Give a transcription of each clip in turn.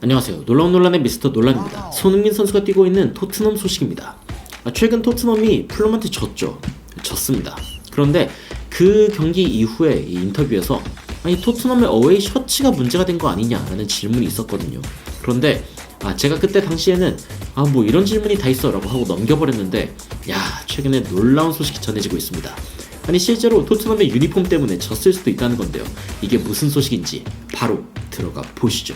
안녕하세요. 놀라운 논란의 미스터 논란입니다. 손흥민 선수가 뛰고 있는 토트넘 소식입니다. 최근 토트넘이 풀럼한테 졌습니다. 그런데 그 경기 이후에 이 인터뷰에서 이 토트넘의 어웨이 셔츠가 문제가 된 거 아니냐라는 질문이 있었거든요. 그런데 제가 그때 당시에는 뭐 이런 질문이 다 있어 라고 하고 넘겨버렸는데 최근에 놀라운 소식이 전해지고 있습니다. 실제로 토트넘의 유니폼 때문에 졌을 수도 있다는 건데요. 이게 무슨 소식인지 바로 들어가 보시죠.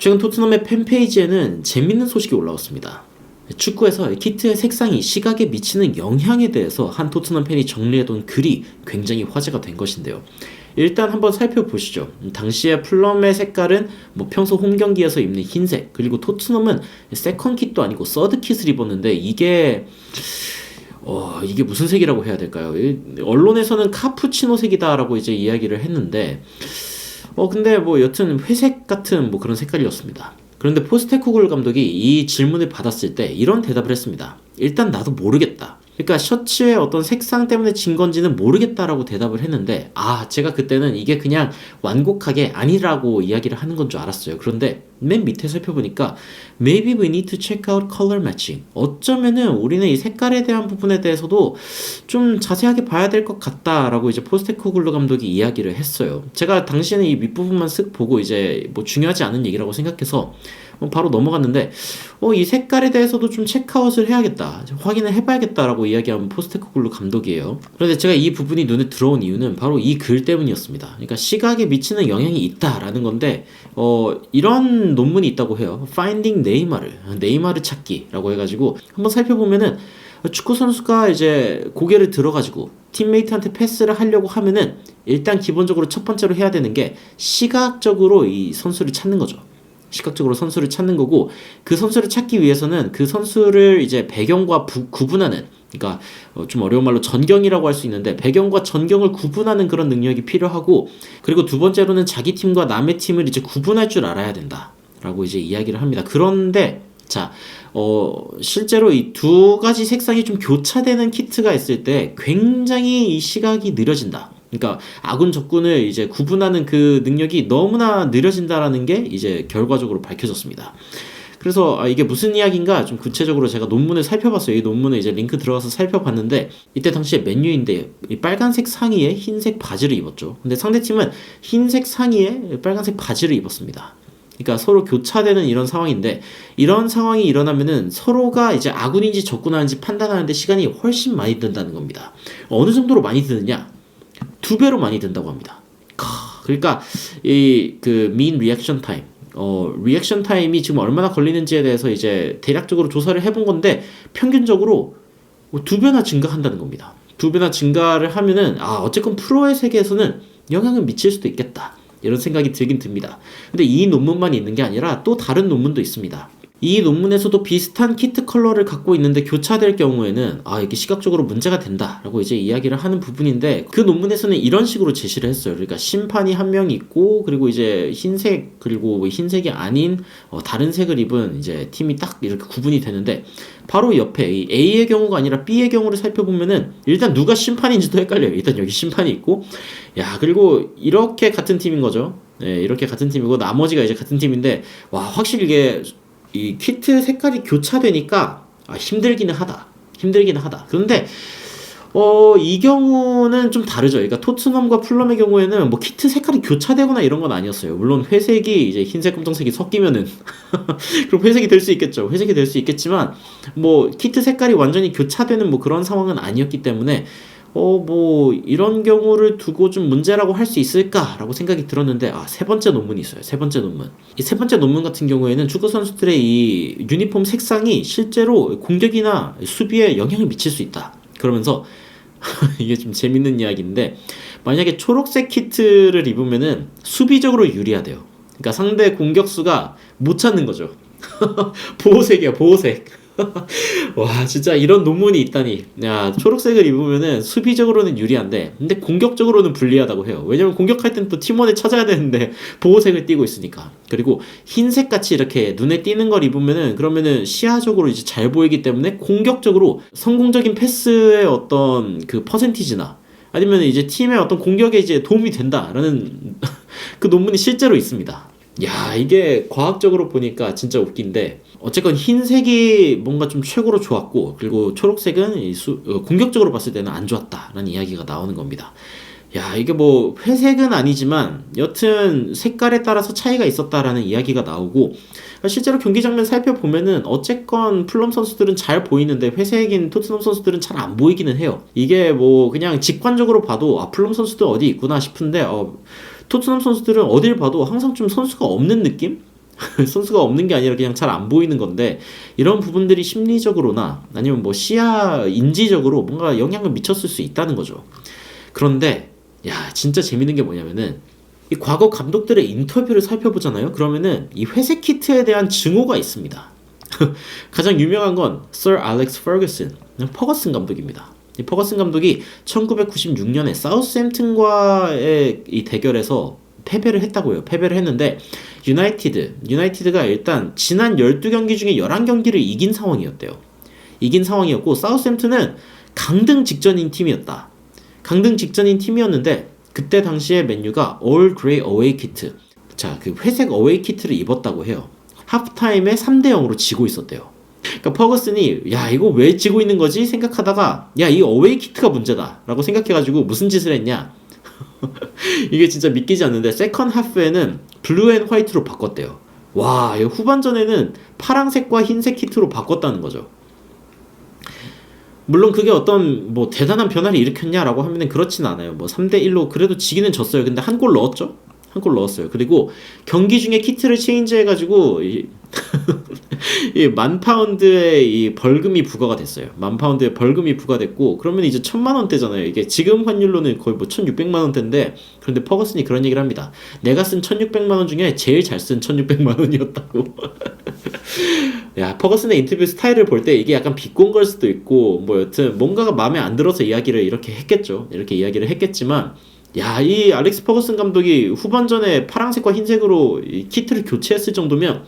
최근 토트넘의 팬페이지에는 재밌는 소식이 올라왔습니다. 축구에서 키트의 색상이 시각에 미치는 영향에 대해서 한 토트넘 팬이 정리해둔 글이 굉장히 화제가 된 것인데요. 일단 한번 살펴보시죠. 당시에 플럼의 색깔은 평소 홈경기에서 입는 흰색, 그리고 토트넘은 세컨 킷도 아니고 서드 킷을 입었는데 이게 무슨 색이라고 해야 될까요? 언론에서는 카푸치노색이다라고 이제 이야기를 했는데 근데 여튼 회색 같은 그런 색깔이었습니다. 그런데 포스테코글 감독이 이 질문을 받았을 때 이런 대답을 했습니다. 일단 나도 모르겠다. 그러니까 셔츠의 어떤 색상 때문에 진 건지는 모르겠다라고 대답을 했는데 제가 그때는 이게 그냥 완곡하게 아니라고 이야기를 하는 건 줄 알았어요. 그런데 맨 밑에 살펴보니까 Maybe we need to check out color matching. 어쩌면은 우리는 이 색깔에 대한 부분에 대해서도 좀 자세하게 봐야 될 것 같다라고 이제 포스테코글루 감독이 이야기를 했어요. 제가 당시에는 이 밑부분만 쓱 보고 이제 중요하지 않은 얘기라고 생각해서 바로 넘어갔는데 이 색깔에 대해서도 좀 체크아웃을 해야겠다, 확인을 해봐야겠다라고 이야기한 포스테코글루 감독이에요. 그런데 제가 이 부분이 눈에 들어온 이유는 바로 이 글 때문이었습니다. 그러니까 시각에 미치는 영향이 있다라는 건데 이런 논문이 있다고 해요. Finding 네이마르 찾기라고 해가지고 한번 살펴보면은 축구 선수가 이제 고개를 들어가지고 팀메이트한테 패스를 하려고 하면은 일단 기본적으로 첫 번째로 해야 되는 게 시각적으로 이 선수를 찾는 거죠. 시각적으로 선수를 찾는 거고, 그 선수를 찾기 위해서는 그 선수를 이제 배경과 구분하는, 그러니까 좀 어려운 말로 전경이라고 할 수 있는데 배경과 전경을 구분하는 그런 능력이 필요하고, 그리고 두 번째로는 자기 팀과 남의 팀을 이제 구분할 줄 알아야 된다라고 이제 이야기를 합니다. 그런데 실제로 이 두 가지 색상이 좀 교차되는 키트가 있을 때 굉장히 이 시각이 느려진다. 그러니까 아군 적군을 이제 구분하는 그 능력이 너무나 느려진다라는 게 이제 결과적으로 밝혀졌습니다. 그래서 이게 무슨 이야기인가 좀 구체적으로 제가 논문을 살펴봤어요. 이 논문을 이제 링크 들어가서 살펴봤는데, 이때 당시에 맨유인데 이 빨간색 상의에 흰색 바지를 입었죠. 근데 상대팀은 흰색 상의에 빨간색 바지를 입었습니다. 그러니까 서로 교차되는 이런 상황인데, 이런 상황이 일어나면은 서로가 이제 아군인지 적군인지 판단하는데 시간이 훨씬 많이 든다는 겁니다. 어느 정도로 많이 드느냐? 2배로 많이 든다고 합니다. 그러니까 그 mean reaction time, 리액션 타임이 지금 얼마나 걸리는지에 대해서 이제 대략적으로 조사를 해본 건데 평균적으로 2배나 증가한다는 겁니다. 2배나 증가를 하면은 어쨌건 프로의 세계에서는 영향을 미칠 수도 있겠다, 이런 생각이 들긴 듭니다. 근데 이 논문만 있는 게 아니라 또 다른 논문도 있습니다. 이 논문에서도 비슷한 키트 컬러를 갖고 있는데 교차될 경우에는 이게 시각적으로 문제가 된다라고 이제 이야기를 하는 부분인데, 그 논문에서는 이런 식으로 제시를 했어요. 그러니까 심판이 한 명 있고, 그리고 이제 흰색, 그리고 흰색이 아닌 다른 색을 입은 이제 팀이 딱 이렇게 구분이 되는데, 바로 옆에 이 A의 경우가 아니라 B의 경우를 살펴보면은 일단 누가 심판인지도 헷갈려요. 일단 여기 심판이 있고, 그리고 이렇게 같은 팀인 거죠. 이렇게 같은 팀이고 나머지가 이제 같은 팀인데, 확실히 이게 이 키트 색깔이 교차되니까 힘들기는 하다. 그런데 이 경우는 좀 다르죠. 그러니까 토트넘과 풀럼의 경우에는 키트 색깔이 교차되거나 이런 건 아니었어요. 물론 회색이 이제 흰색, 검정색이 섞이면은 그럼 회색이 될 수 있겠죠. 회색이 될 수 있겠지만 키트 색깔이 완전히 교차되는 그런 상황은 아니었기 때문에 이런 경우를 두고 좀 문제라고 할 수 있을까라고 생각이 들었는데, 세 번째 논문이 있어요. 세 번째 논문. 이 세 번째 논문 같은 경우에는 축구 선수들의 이 유니폼 색상이 실제로 공격이나 수비에 영향을 미칠 수 있다. 그러면서 이게 좀 재밌는 이야기인데, 만약에 초록색 키트를 입으면은 수비적으로 유리하대요. 그러니까 상대 공격수가 못 찾는 거죠. 보호색이야, 보호색. 와, 진짜 이런 논문이 있다니. 초록색을 입으면은 수비적으로는 유리한데 근데 공격적으로는 불리하다고 해요. 왜냐면 공격할 땐 또 팀원을 찾아야 되는데 보호색을 띠고 있으니까. 그리고 흰색 같이 이렇게 눈에 띄는 걸 입으면은 그러면은 시야적으로 이제 잘 보이기 때문에 공격적으로 성공적인 패스의 어떤 그 퍼센티지나 아니면 이제 팀의 어떤 공격에 이제 도움이 된다라는 그 논문이 실제로 있습니다. 야, 이게 과학적으로 보니까 진짜 웃긴데, 어쨌건 흰색이 뭔가 좀 최고로 좋았고, 그리고 초록색은 공격적으로 봤을 때는 안 좋았다라는 이야기가 나오는 겁니다. 야, 이게 뭐 회색은 아니지만 여튼 색깔에 따라서 차이가 있었다라는 이야기가 나오고, 실제로 경기 장면 살펴보면은 어쨌건 풀럼 선수들은 잘 보이는데 회색인 토트넘 선수들은 잘 안 보이기는 해요. 이게 뭐 그냥 직관적으로 봐도 풀럼 선수들 어디 있구나 싶은데, 토트넘 선수들은 어딜 봐도 항상 좀 선수가 없는 느낌? 선수가 없는 게 아니라 그냥 잘 안 보이는 건데, 이런 부분들이 심리적으로나 아니면 뭐 시야 인지적으로 뭔가 영향을 미쳤을 수 있다는 거죠. 그런데 야, 진짜 재밌는 게 뭐냐면은 이 과거 감독들의 인터뷰를 살펴보잖아요. 그러면은 이 회색 키트에 대한 증오가 있습니다. 가장 유명한 건 Sir Alex Ferguson, 퍼거슨 감독입니다. 이 퍼거슨 감독이 1996년에 사우스햄튼과의 이 대결에서 패배를 했다고요. 패배를 했는데 유나이티드가 일단 지난 12경기 중에 11경기를 이긴 상황이었대요. 이긴 상황이었고 사우스햄튼은 강등 직전인 팀이었다. 강등 직전인 팀이었는데 그때 당시에 맨유가 All Grey Away 키트, 자, 그 회색 어웨이 키트를 입었다고 해요. 하프타임에 3대 0으로 지고 있었대요. 그러니까 퍼거슨이 야, 이거 왜 지고 있는 거지 생각하다가 야, 이 어웨이 키트가 문제다 라고 생각해가지고 무슨 짓을 했냐. 이게 진짜 믿기지 않는데 세컨 하프에는 블루 앤 화이트로 바꿨대요. 와, 후반전에는 파랑색과 흰색 키트로 바꿨다는 거죠. 물론 그게 어떤 뭐 대단한 변화를 일으켰냐라고 하면은 그렇진 않아요. 뭐 3대1로 그래도 지기는 졌어요. 근데 한 골 넣었죠? 한 골 넣었어요. 그리고 경기 중에 키트를 체인지 해가지고 이 10,000파운드의 이 벌금이 부과가 됐어요. 10,000파운드의 벌금이 부과됐고, 그러면 이제 1,000만원대잖아요. 이게 지금 환율로는 거의 뭐 1,600만원대인데, 그런데 퍼거슨이 그런 얘기를 합니다. 내가 쓴 1,600만원 중에 제일 잘 쓴 1,600만원이었다고. 야, 퍼거슨의 인터뷰 스타일을 볼 때 이게 약간 비꼰 걸 수도 있고, 뭐 여튼 뭔가가 마음에 안 들어서 이야기를 이렇게 했겠죠. 이렇게 이야기를 했겠지만, 야, 이 알렉스 퍼거슨 감독이 후반전에 파란색과 흰색으로 이 키트를 교체했을 정도면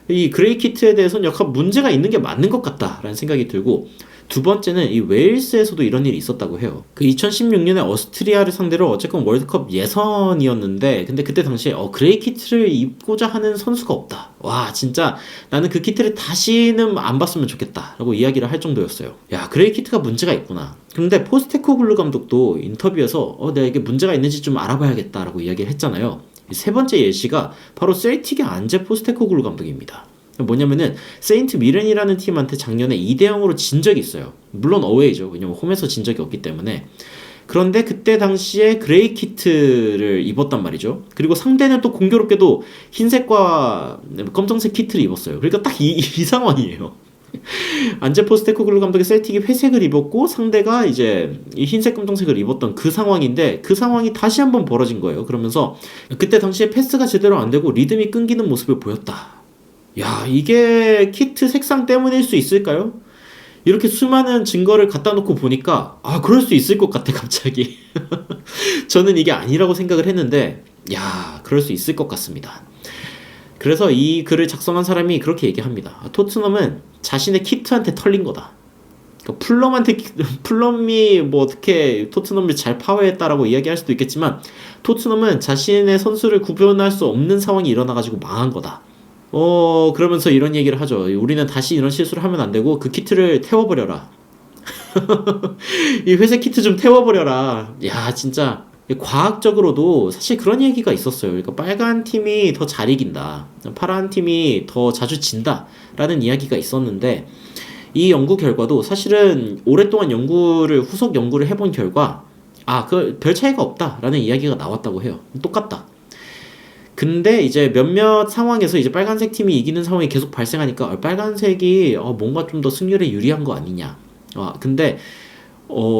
이 그레이 키트에 대해서는 약간 문제가 있는 게 맞는 것 같다라는 생각이 들고, 두 번째는 이 웨일스에서도 이런 일이 있었다고 해요. 그 2016년에 오스트리아를 상대로 어쨌건 월드컵 예선이었는데, 근데 그때 당시에 그레이 키트를 입고자 하는 선수가 없다. 와, 진짜 나는 그 키트를 다시는 안 봤으면 좋겠다라고 이야기를 할 정도였어요. 야, 그레이 키트가 문제가 있구나. 근데 포스테코글루 감독도 인터뷰에서 내가 이게 문제가 있는지 좀 알아봐야겠다라고 이야기를 했잖아요. 세 번째 예시가 바로 셀틱의 안제 포스테코글루 감독입니다. 뭐냐면은 세인트 미렌이라는 팀한테 작년에 2대 0으로 진 적이 있어요. 물론 어웨이죠. 왜냐면 홈에서 진 적이 없기 때문에. 그런데 그때 당시에 그레이 키트를 입었단 말이죠. 그리고 상대는 또 공교롭게도 흰색과 검정색 키트를 입었어요. 그러니까 딱 이 상황이에요. 안제 포스테코글루 감독의 셀틱이 회색을 입었고 상대가 이제 이 흰색 검정색을 입었던 그 상황인데, 그 상황이 다시 한번 벌어진 거예요. 그러면서 그때 당시에 패스가 제대로 안 되고 리듬이 끊기는 모습을 보였다. 야, 이게 키트 색상 때문일 수 있을까요? 이렇게 수많은 증거를 갖다 놓고 보니까 그럴 수 있을 것 같아 갑자기. 저는 이게 아니라고 생각을 했는데 야, 그럴 수 있을 것 같습니다. 그래서 이 글을 작성한 사람이 그렇게 얘기합니다. 토트넘은 자신의 키트한테 털린 거다. 그러니까 풀럼이 뭐 어떻게 토트넘을 잘 파워했다라고 이야기할 수도 있겠지만, 토트넘은 자신의 선수를 구별할 수 없는 상황이 일어나가지고 망한 거다. 그러면서 이런 얘기를 하죠. 우리는 다시 이런 실수를 하면 안 되고 그 키트를 태워버려라. 이 회색 키트 좀 태워버려라. 야, 진짜 과학적으로도 사실 그런 얘기가 있었어요. 그러니까 빨간 팀이 더 잘 이긴다, 파란 팀이 더 자주 진다 라는 이야기가 있었는데, 이 연구 결과도 사실은 오랫동안 후속 연구를 해본 결과 그 별 차이가 없다 라는 이야기가 나왔다고 해요. 똑같다. 근데 이제 몇몇 상황에서 이제 빨간색 팀이 이기는 상황이 계속 발생하니까 빨간색이 뭔가 좀 더 승률에 유리한 거 아니냐. 근데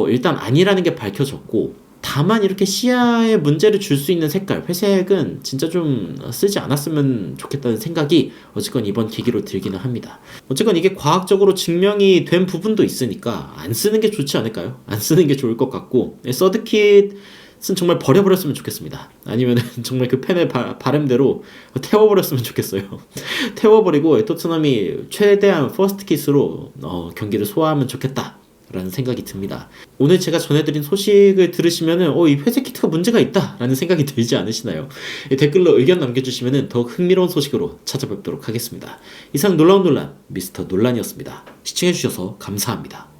일단 아니라는 게 밝혀졌고, 다만 이렇게 시야에 문제를 줄 수 있는 색깔, 회색은 진짜 좀 쓰지 않았으면 좋겠다는 생각이 어쨌건 이번 계기로 들기는 합니다. 어쨌건 이게 과학적으로 증명이 된 부분도 있으니까 안 쓰는 게 좋지 않을까요? 안 쓰는 게 좋을 것 같고, 서드킷은 정말 버려버렸으면 좋겠습니다. 아니면 정말 그 팬의 바람대로 태워버렸으면 좋겠어요. 태워버리고 토트넘이 최대한 퍼스트킷으로 경기를 소화하면 좋겠다 라는 생각이 듭니다. 오늘 제가 전해드린 소식을 들으시면은 이 회색 키트가 문제가 있다 라는 생각이 들지 않으시나요? 댓글로 의견 남겨주시면은 더욱 흥미로운 소식으로 찾아뵙도록 하겠습니다. 이상 놀라운 논란 미스터 논란이었습니다. 시청해주셔서 감사합니다.